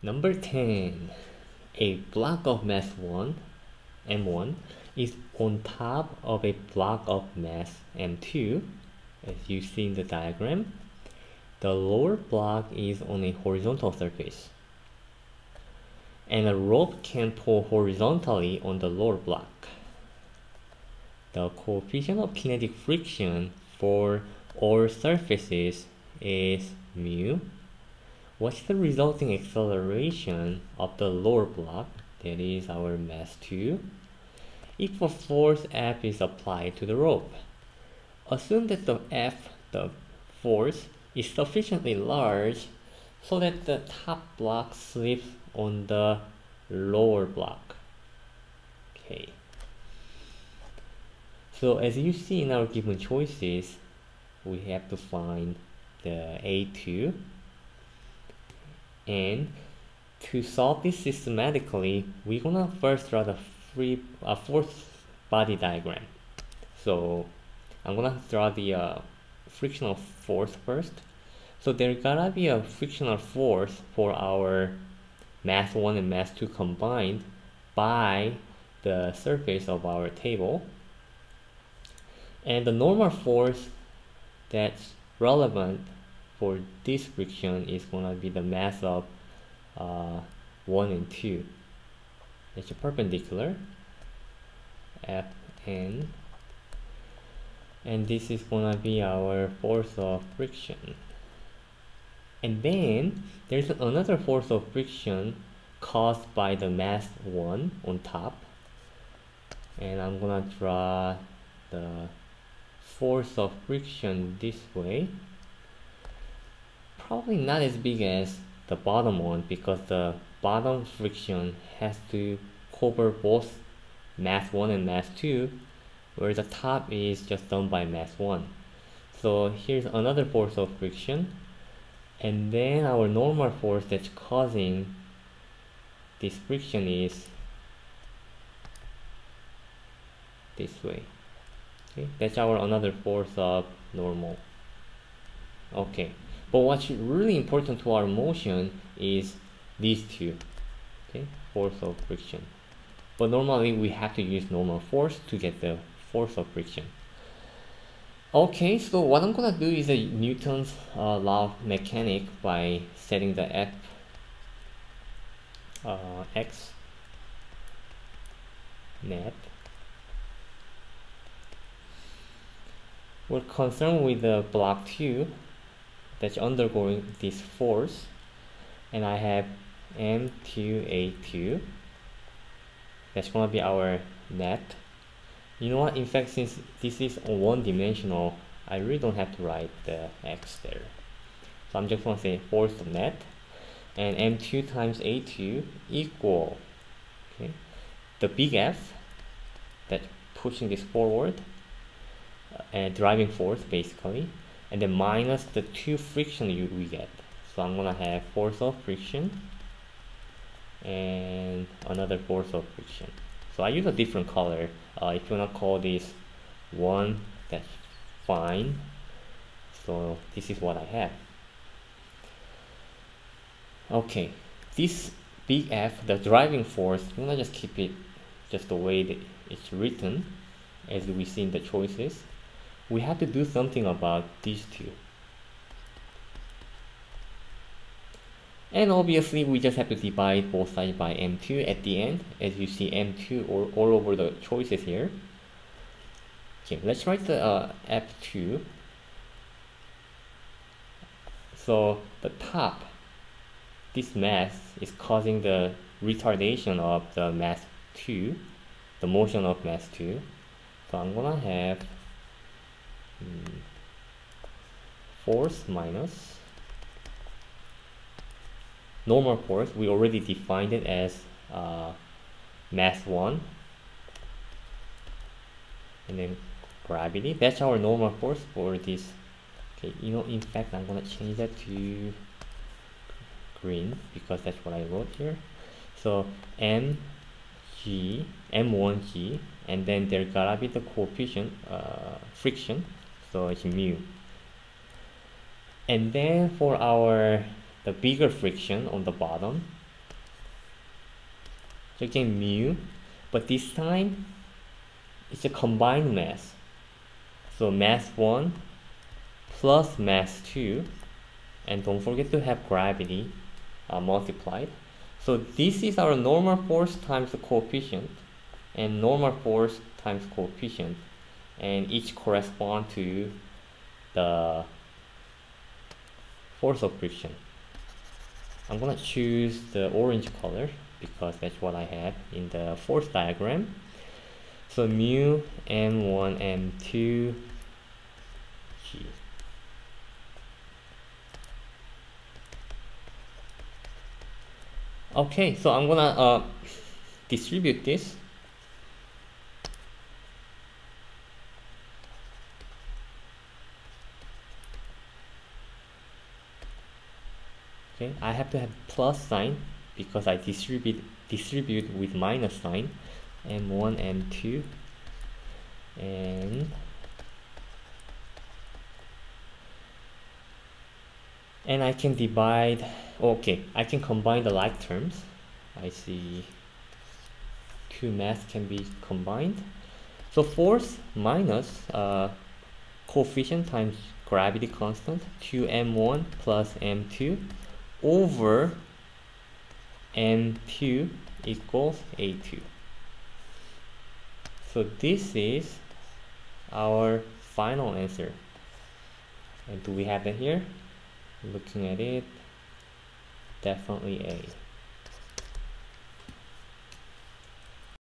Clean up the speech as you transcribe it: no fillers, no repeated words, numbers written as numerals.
Number 10. A block of mass 1, M1, is on top of a block of mass M2, as you see in the diagram. The lower block is on a horizontal surface, and a rope can pull horizontally on the lower block. The coefficient of kinetic friction for all surfaces is mu. What's the resulting acceleration of the lower block, that is our mass 2, if a force F is applied to the rope? Assume that the force, is sufficiently large so that the top block slips on the lower block. Okay. So as you see in our given choices, we have to find the A2. And to solve this systematically, we're gonna first draw the force body diagram. So I'm gonna draw the frictional force first. So there's gotta be a frictional force for our mass 1 and mass 2 combined by the surface of our table. And the normal force that's relevant for this friction is gonna be the mass of 1 and 2. It's a perpendicular, Fn, and this is gonna be our force of friction. And then there's another force of friction caused by the mass 1 on top, and I'm gonna draw the force of friction this way. Probably not as big as the bottom one, because the bottom friction has to cover both mass 1 and mass 2, where the top is just done by mass 1. So here's another force of friction, and then our normal force that's causing this friction is this way. Okay, that's our another force of normal. Okay, but what's really important to our motion is these two. Okay, force of friction. But normally we have to use normal force to get the force of friction. Okay, so what I'm gonna do is a Newton's law of mechanics by setting the x net. We're concerned with the block 2 that's undergoing this force, and I have M2A2. That's gonna be our net. You know what, in fact, since this is one-dimensional, I really don't have to write the x there. So I'm just gonna say force of net, and M2 times A2 equal, okay, the big F that's pushing this forward, and driving force basically, and then minus the 2 friction we get. So I'm gonna have force of friction and another force of friction. So I use a different color. If you wanna call this 1, that's fine. So this is what I have. Okay, this big F, the driving force, I'm gonna just keep it just the way that it's written, as we see in the choices. We have to do something about these two. And obviously we just have to divide both sides by M2 at the end, as you see M2 all over the choices here. Okay, let's write the F2. So the top, this mass is causing the retardation of the mass 2, the motion of mass 2. So I'm gonna have force minus normal force. We already defined it as mass 1, and then gravity. That's our normal force for this. Okay, you know, in fact, I'm gonna change that to green because that's what I wrote here. So M1G, and then there gotta be the coefficient friction, so it's mu. And then for the bigger friction on the bottom, So again mu, but this time it's a combined mass. So mass 1 plus mass 2, and don't forget to have gravity multiplied. So this is our normal force times the coefficient, and normal force times coefficient, and each correspond to the force of friction. I'm gonna choose the orange color because that's what I have in the force diagram. So mu m1 m2 g. Okay, so I'm gonna distribute this. Okay, I have to have plus sign because I distribute with minus sign. M1 M2 and I can divide. Okay, I can combine the like terms. I see two mass can be combined. So force minus coefficient times gravity constant, 2m1 plus m2 over m2 equals a2. So this is our final answer. And do we have it here? Looking at it, definitely A.